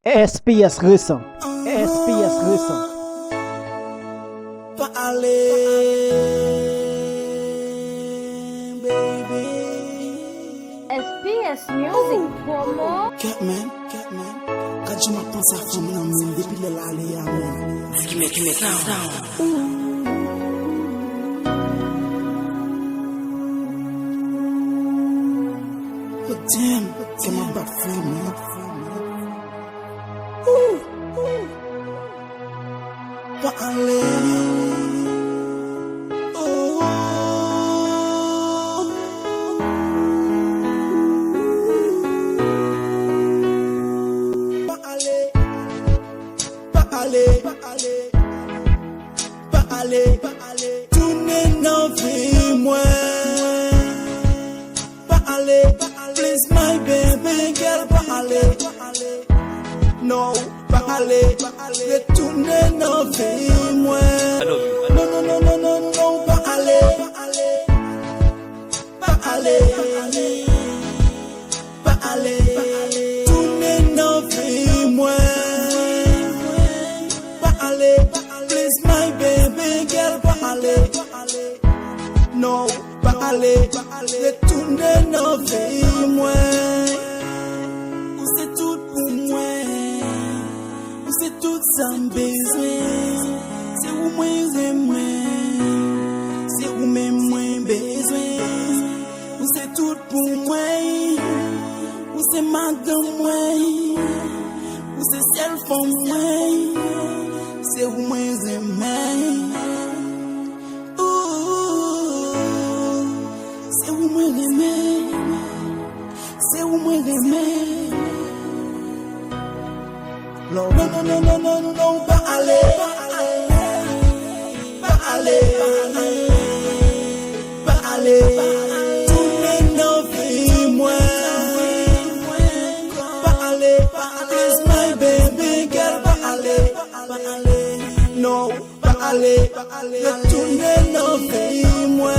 SPS récent. SPS récent. Pas aller, baby. SPS Music promo. Catman. Quand je me pense à femme, non, même depuis le lali à moi. Qui me sound. But damn, c'est ma bad friend, man. Pas aller. Pas aller, tourner dans vie, moi. Pas aller, please my baby girl, pas aller. No, pas aller, retourner dans vie, moi. Non, pas aller, tourner dans vie, moi. Pas aller, please my baby girl, pas aller. No, pas aller, retourner dans vie, moi. Ou c'est tout pour moi, ou c'est tout sans besoin. C'est où moi j'aime, c'est où même moi besoin. Ou c'est tout pour moi, ou c'est madame moi, ou c'est celle pour moi. C'est où moi j'aime, c'est où moi j'aime, c'est où moi j'aime. Non, pas aller, tourner dans vie, moi. Pas aller, please my baby girl, pas aller. Non, pas aller, retourner dans vie, moi.